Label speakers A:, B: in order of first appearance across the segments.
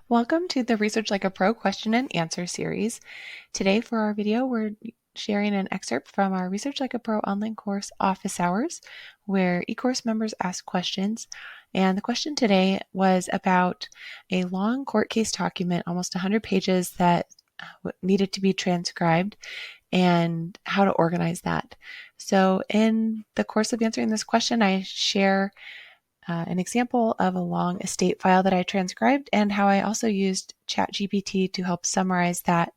A: Welcome to the Research Like a Pro question and answer series. Today for our video, we're sharing an excerpt from our Research Like a Pro online course Office Hours, where eCourse members ask questions. And the question today was about a long court case document, almost 100 pages, that needed to be transcribed and how to organize that. So in the course of answering this question, I share an example of a long estate file that I transcribed and how I also used ChatGPT to help summarize that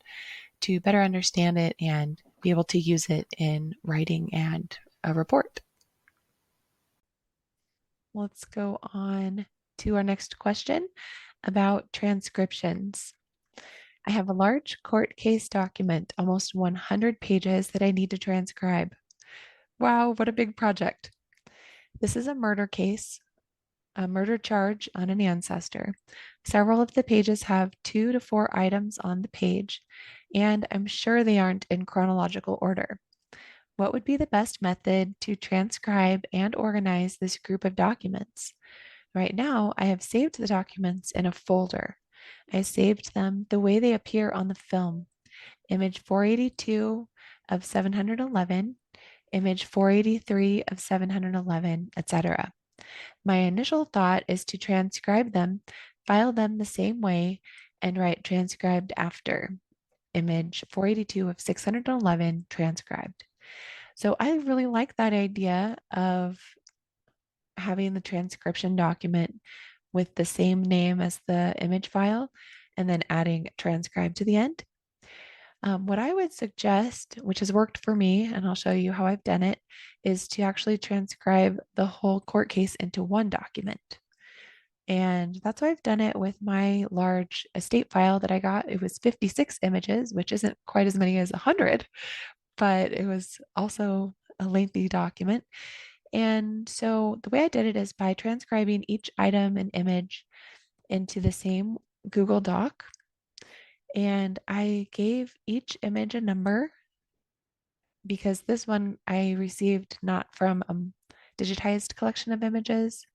A: to better understand it and be able to use it in writing and a report. Let's go on to our next question about transcriptions. I have a large court case document, almost 100 pages, that I need to transcribe. Wow, what a big project. This is a murder case, a murder charge on an ancestor. Several of the pages have 2 to 4 items on the page, and I'm sure they aren't in chronological order. What would be the best method to transcribe and organize this group of documents? Right now, I have saved the documents in a folder. I saved them the way they appear on the film. Image 482 of 711, image 483 of 711, etc. My initial thought is to transcribe them, file them the same way, and write transcribed after. Image 482 of 611 transcribed. So I really like that idea of having the transcription document with the same name as the image file and then adding transcribe to the end. What I would suggest, which has worked for me, and I'll show you how I've done it, is to actually transcribe the whole court case into one document. And that's why I've done it with my large estate file that I got. It was 56 images, which isn't quite as many as 100, but it was also a lengthy document. And so the way I did it is by transcribing each item and image into the same Google Doc. And I gave each image a number because this one I received not from a digitized collection of images.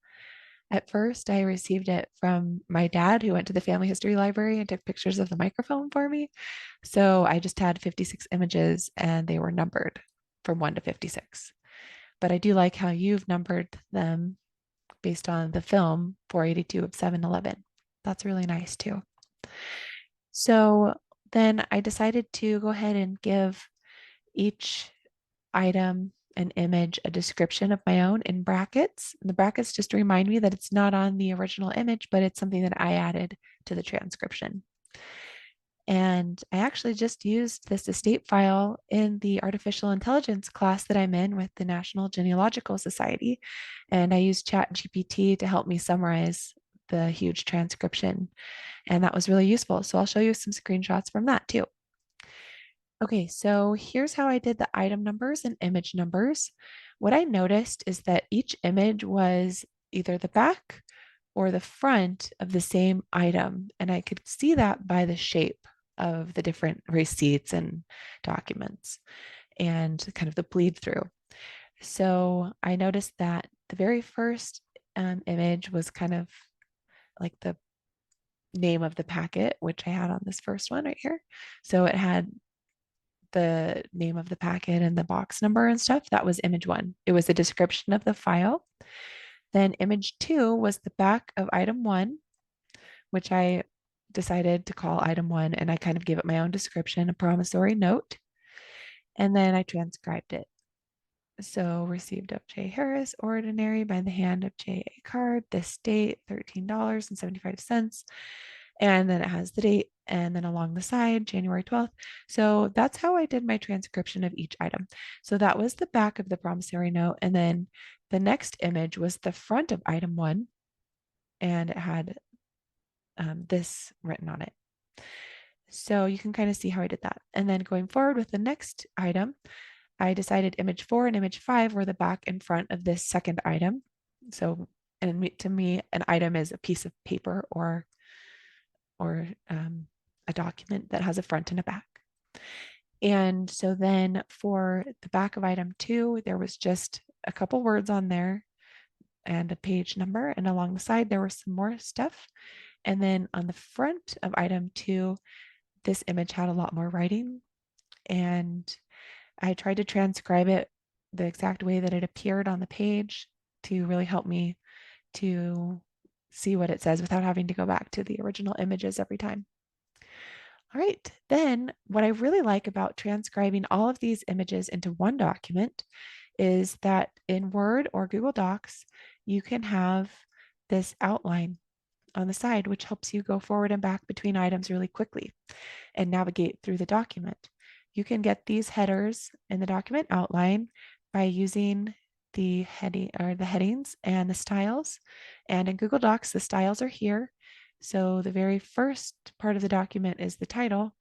A: At first, I received it from my dad, who went to the family history library and took pictures of the microphone for me. So I just had 56 images and they were numbered from 1 to 56. But I do like how you've numbered them based on the film 482 of 711. That's really nice too. So then I decided to go ahead and give each item an image, a description of my own in brackets. And the brackets just remind me that it's not on the original image, but it's something that I added to the transcription. And I actually just used this estate file in the artificial intelligence class that I'm in with the National Genealogical Society. And I used ChatGPT to help me summarize the huge transcription. And that was really useful. So I'll show you some screenshots from that too. Okay, so here's how I did the item numbers and image numbers. What I noticed is that each image was either the back or the front of the same item. And I could see that by the shape of the different receipts and documents and kind of the bleed through. So I noticed that the very first image was kind of like the name of the packet, which I had on this first one right here. So it had the name of the packet and the box number and stuff. That was image 1. It was a description of the file. Then image 2 was the back of item 1, which I decided to call item 1, and I kind of gave it my own description, a promissory note. And then I transcribed it. So received of J. Harris, ordinary by the hand of J.A. Card, this date, $13.75. And then it has the date, and then along the side, January 12th. So that's how I did my transcription of each item. So that was the back of the promissory note. And then the next image was the front of item 1, and it had this written on it. So you can kind of see how I did that. And then going forward with the next item, I decided image 4 and image 5 were the back and front of this second item. So, and to me, an item is a piece of paper or a document that has a front and a back. And so then for the back of item 2, there was just a couple words on there and a page number. And along the side, there was some more stuff. And then on the front of item 2, this image had a lot more writing, and I tried to transcribe it the exact way that it appeared on the page to really help me to see what it says without having to go back to the original images every time. All right, then what I really like about transcribing all of these images into one document is that in Word or Google Docs, you can have this outline on the side, which helps you go forward and back between items really quickly and navigate through the document. You can get these headers in the document outline by using the heading or the headings and the styles. And in Google Docs, the styles are here. So the very first part of the document is the title.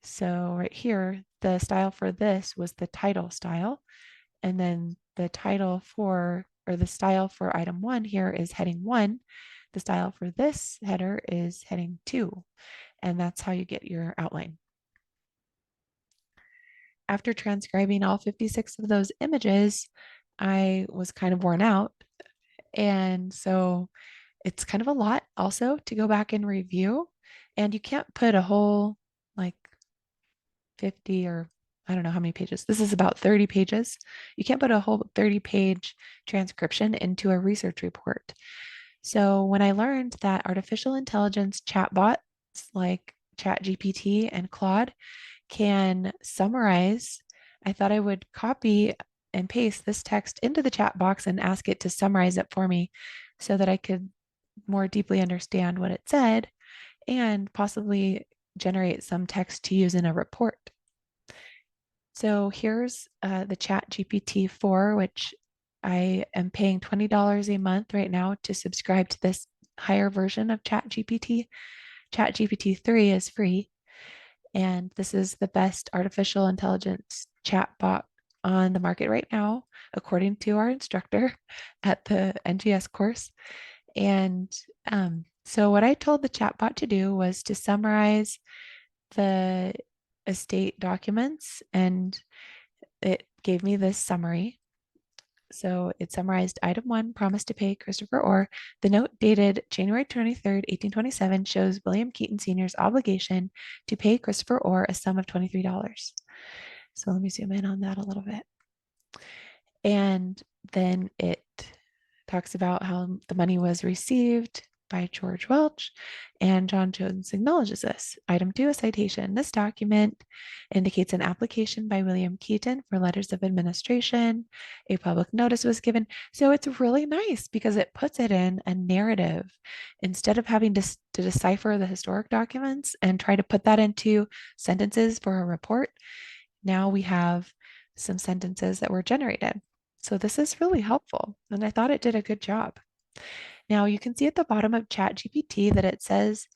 A: So right here, the style for this was the title style. And then the title for, or the style for item 1 here is heading 1. The style for this header is heading 2. And that's how you get your outline. After transcribing all 56 of those images, I was kind of worn out. And so it's kind of a lot also to go back and review. And you can't put a whole like 50 or I don't know how many pages. This is about 30 pages. You can't put a whole 30-page transcription into a research report. So when I learned that artificial intelligence chatbots like ChatGPT and Claude can summarize, I thought I would copy and paste this text into the chat box and ask it to summarize it for me so that I could more deeply understand what it said and possibly generate some text to use in a report. So here's the ChatGPT 4, which I am paying $20 a month right now to subscribe to this higher version of ChatGPT. ChatGPT 3 is free, and this is the best artificial intelligence chatbot on the market right now, according to our instructor at the NGS course. And so what I told the chatbot to do was to summarize the estate documents, and it gave me this summary. So it summarized item 1, promise to pay Christopher Orr. The note dated January 23rd, 1827 shows William Keaton Sr.'s obligation to pay Christopher Orr a sum of $23. So let me zoom in on that a little bit. And then it talks about how the money was received by George Welch, and John Jones acknowledges this. Item 2, a citation. This document indicates an application by William Keaton for letters of administration. A public notice was given. So it's really nice because it puts it in a narrative instead of having to decipher the historic documents and try to put that into sentences for a report. Now we have some sentences that were generated. So this is really helpful, and I thought it did a good job. Now you can see at the bottom of ChatGPT that it says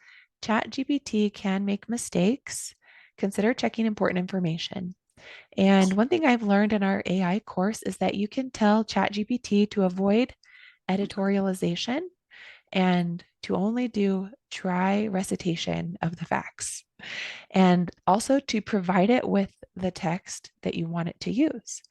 A: ChatGPT can make mistakes. Consider checking important information. And one thing I've learned in our AI course is that you can tell ChatGPT to avoid editorialization and to only do dry recitation of the facts, and also to provide it with the text that you want it to use.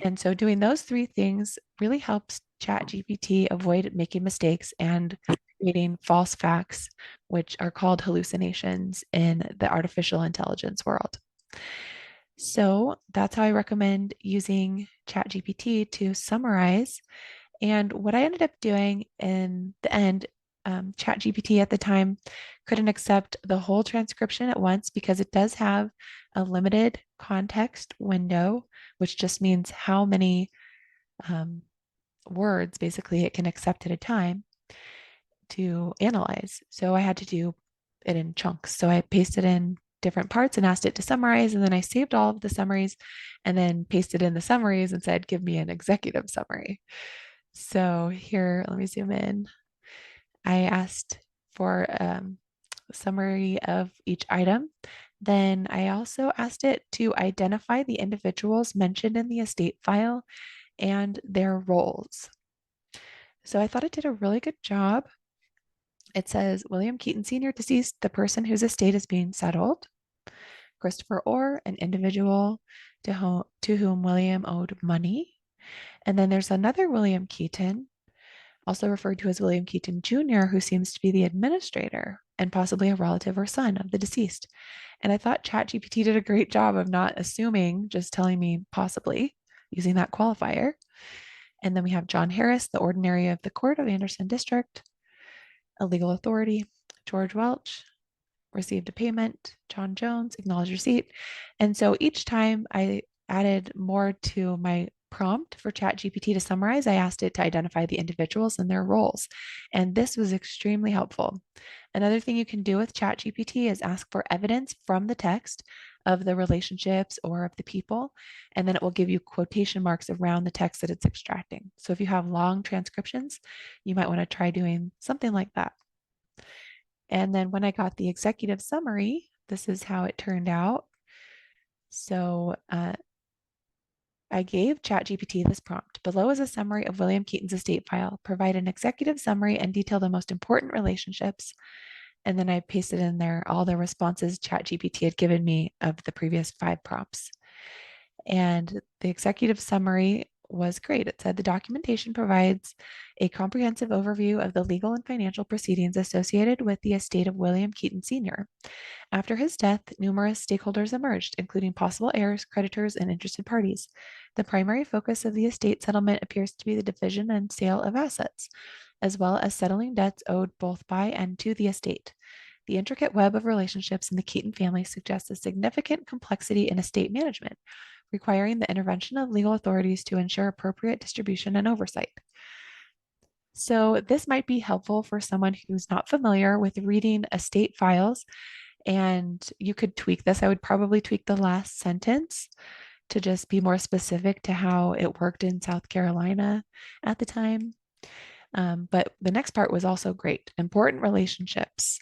A: And so doing those 3 things really helps ChatGPT avoid making mistakes and creating false facts, which are called hallucinations in the artificial intelligence world. So that's how I recommend using ChatGPT to summarize. And what I ended up doing in the end, ChatGPT at the time couldn't accept the whole transcription at once because it does have a limited context window, which just means how many words basically it can accept at a time to analyze. So I had to do it in chunks. So I pasted in different parts and asked it to summarize, and then I saved all of the summaries and then pasted in the summaries and said, give me an executive summary. So here, let me zoom in. I asked for a summary of each item. Then I also asked it to identify the individuals mentioned in the estate file and their roles. So I thought it did a really good job. It says William Keaton Sr. deceased, the person whose estate is being settled. Christopher Orr, an individual to whom William owed money. And then there's another William Keaton, also referred to as William Keaton Jr., who seems to be the administrator and possibly a relative or son of the deceased. And I thought ChatGPT did a great job of not assuming, just telling me possibly using that qualifier. And then we have John Harris, the ordinary of the court of Anderson District, a legal authority. George Welch received a payment. John Jones, acknowledged receipt. And so each time I added more to my prompt for ChatGPT to summarize, I asked it to identify the individuals and their roles. And this was extremely helpful. Another thing you can do with ChatGPT is ask for evidence from the text of the relationships or of the people, and then it will give you quotation marks around the text that it's extracting. So if you have long transcriptions, you might want to try doing something like that. And then when I got the executive summary, this is how it turned out. So I gave ChatGPT this prompt. Below is a summary of William Keaton's estate file. Provide an executive summary and detail the most important relationships. And then I pasted in there all the responses ChatGPT had given me of the previous 5 prompts. And the executive summary was great. It said the documentation provides a comprehensive overview of the legal and financial proceedings associated with the estate of William Keaton Sr. After his death, numerous stakeholders emerged, including possible heirs, creditors, and interested parties. The primary focus of the estate settlement appears to be the division and sale of assets, as well as settling debts owed both by and to the estate. The intricate web of relationships in the Keaton family suggests a significant complexity in estate management, requiring the intervention of legal authorities to ensure appropriate distribution and oversight. So, this might be helpful for someone who's not familiar with reading estate files, and you could tweak this. I would probably tweak the last sentence to just be more specific to how it worked in South Carolina at the time. But the next part was also great. Important relationships.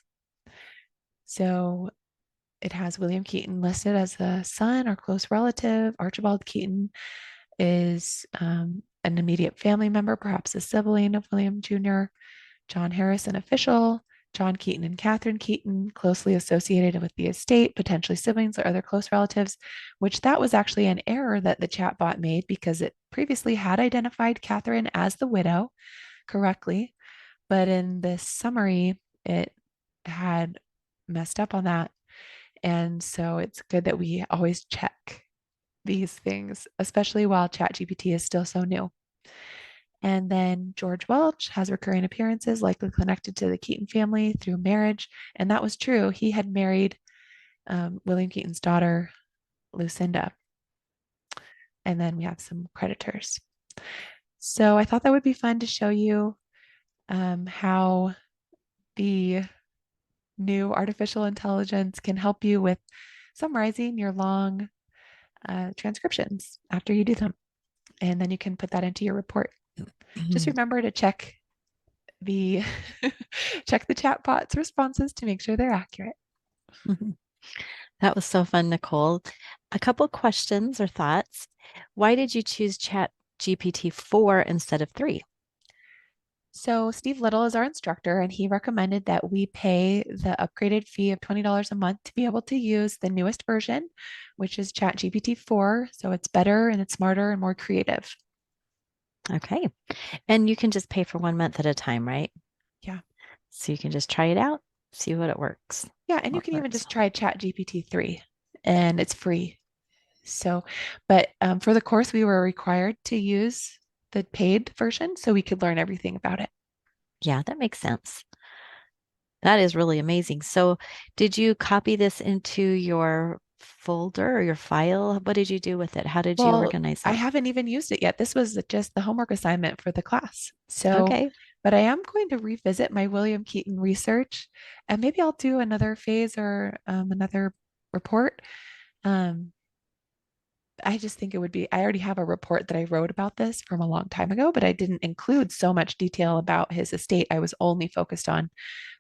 A: So it has William Keaton listed as a son or close relative. Archibald Keaton is an immediate family member, perhaps a sibling of William Jr. John Harris, an official. John Keaton and Catherine Keaton, closely associated with the estate, potentially siblings or other close relatives, which that was actually an error that the chatbot made because it previously had identified Catherine as the widow correctly. But in this summary, it had messed up on that. And so it's good that we always check these things, especially while ChatGPT is still so new. And then George Welch has recurring appearances likely connected to the Keaton family through marriage. And that was true. He had married William Keaton's daughter, Lucinda. And then we have some creditors. So I thought that would be fun to show you how the new artificial intelligence can help you with summarizing your long transcriptions after you do them. And then you can put that into your report. Just remember to check the check the chatbot's responses to make sure they're accurate.
B: That was so fun, Nicole. A couple questions or thoughts. Why did you choose ChatGPT 4 instead of 3?
A: So Steve Little is our instructor, and he recommended that we pay the upgraded fee of $20 a month to be able to use the newest version, which is ChatGPT 4. So it's better and it's smarter and more creative.
B: Okay. And you can just pay for 1 month at a time, right?
A: Yeah.
B: So you can just try it out, see what it works.
A: Yeah. And you can even just try ChatGPT 3 and it's free. So, but for the course, we were required to use the paid version so we could learn everything about it.
B: Yeah, that makes sense. That is really amazing. So, did you copy this into your folder or your file? What did you do with it? How did you
A: Well,
B: organize
A: I
B: it?
A: haven't even used it yet. This was just the homework assignment for the class. So,
B: Okay.
A: but I am going to revisit my William Keaton research and maybe I'll do another phase or another report. Um, I just think it would be, I already have a report that I wrote about this from a long time ago, but I didn't include so much detail about his estate. I was only focused on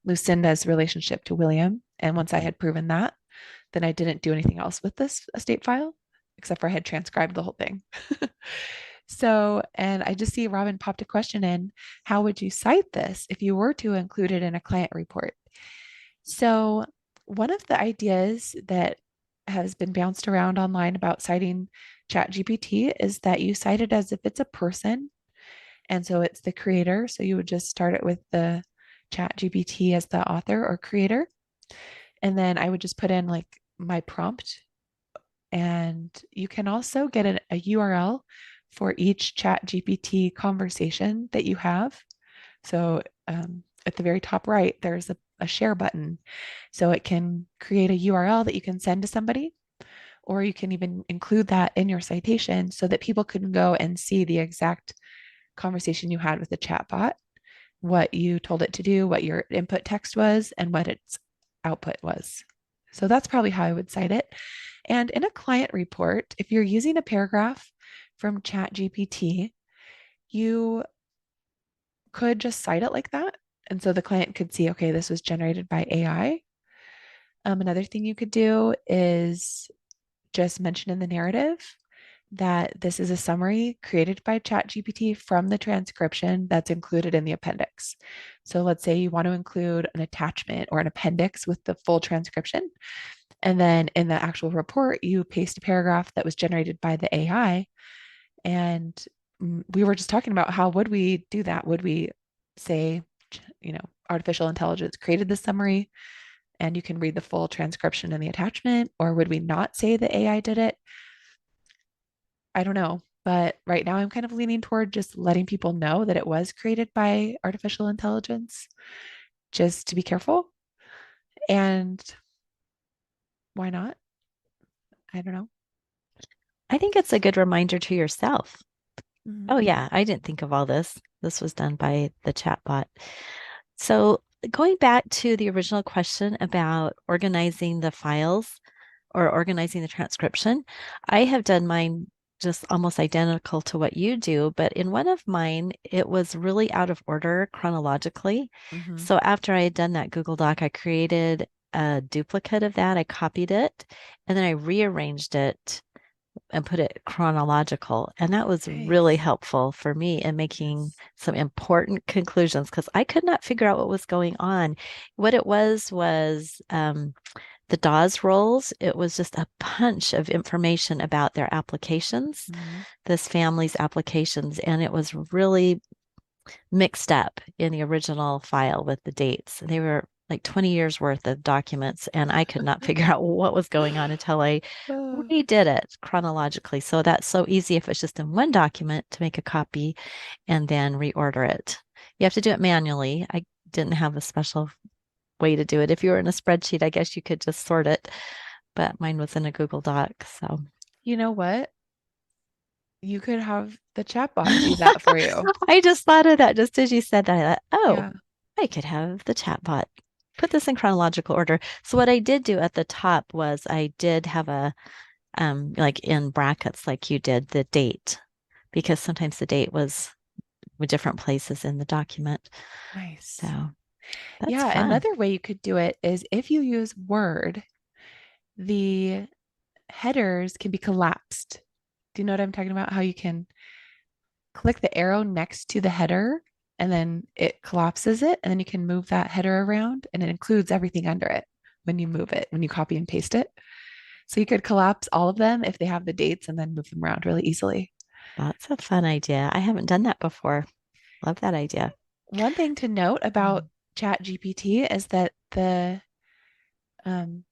A: Lucinda's relationship to William. And once I had proven that, then I didn't do anything else with this estate file, except for I had transcribed the whole thing. So, and I just see Robin popped a question in. How would you cite this if you were to include it in a client report? So, one of the ideas that has been bounced around online about citing ChatGPT is that you cite it as if it's a person And so it's the creator. So you would just start it with the ChatGPT as the author or creator. And then I would just put in like my prompt. And you can also get a URL for each ChatGPT conversation that you have. So at the very top right, there's a share button. So it can create a URL that you can send to somebody, or you can even include that in your citation so that people can go and see the exact conversation you had with the chatbot, what you told it to do, what your input text was, and what its output was. So that's probably how I would cite it. And in a client report, if you're using a paragraph from ChatGPT, you could just cite it like that. And so the client could see, okay, this was generated by AI. Another thing you could do is just mention in the narrative that this is a summary created by ChatGPT from the transcription that's included in the appendix. So let's say you want to include an attachment or an appendix with the full transcription. And then in the actual report, you paste a paragraph that was generated by the AI. And we were just talking about how would we do that? Would we say, artificial intelligence created this summary and you can read the full transcription in the attachment? Or would we not say the AI did it? I don't know. But right now, I'm kind of leaning toward just letting people know that it was created by artificial intelligence, just to be careful. And why not? I don't know.
B: I think it's a good reminder to yourself.
A: Mhm.
B: Oh, yeah, I didn't think of all this. This was done by the chatbot. So, going back to the original question about organizing the files or organizing the transcription, I have done mine just almost identical to what you do, but in one of mine, it was really out of order chronologically.
A: Mhm.
B: So, after I had done that Google Doc, I created a duplicate of that. I copied it and then I rearranged it and put it chronological. And that was really
A: Nice.
B: helpful for me in making
A: Yes.
B: some important conclusions because I could not figure out what was going on. What it was the Dawes roles. It was just a bunch of information about their applications,
A: Mhm.
B: this family's applications, and it was really mixed up in the original file with the dates. They were like 20 years worth of documents, and I could not figure out what was going on until I
A: Oh,
B: redid it chronologically. So that's so easy if it's just in one document to make a copy and then reorder it. You have to do it manually. I didn't have a special way to do it. If you were in a spreadsheet, I guess you could just sort it, but mine was in a Google Doc. So
A: you know what? You could have the chatbot do that for you.
B: I just thought of that just as you said that. I thought, oh,
A: Yeah.
B: I could have the chatbot put this in chronological order. So what I did do at the top was I did have a like in brackets like you did the date because sometimes the date was with different places in the document.
A: Nice.
B: So that's
A: Yeah.
B: fun.
A: Another way you could do it is if you use Word, the headers can be collapsed. Do you know what I'm talking about? How you can click the arrow next to the header and then it collapses it, and then you can move that header around and it includes everything under it when you move it, when you copy and paste it. So you could collapse all of them if they have the dates and then move them around really easily.
B: That's a fun idea. I haven't done that before. Love that idea.
A: One thing to note about
B: Mm.
A: ChatGPT is that the um,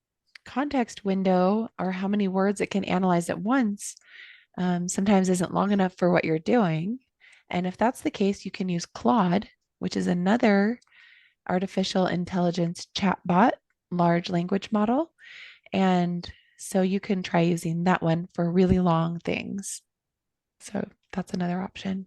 A: context window, or how many words it can analyze at once, sometimes isn't long enough for what you're doing. And if that's the case, you can use Claude, which is another artificial intelligence chatbot, large language model. And so you can try using that one for really long things. So that's another option.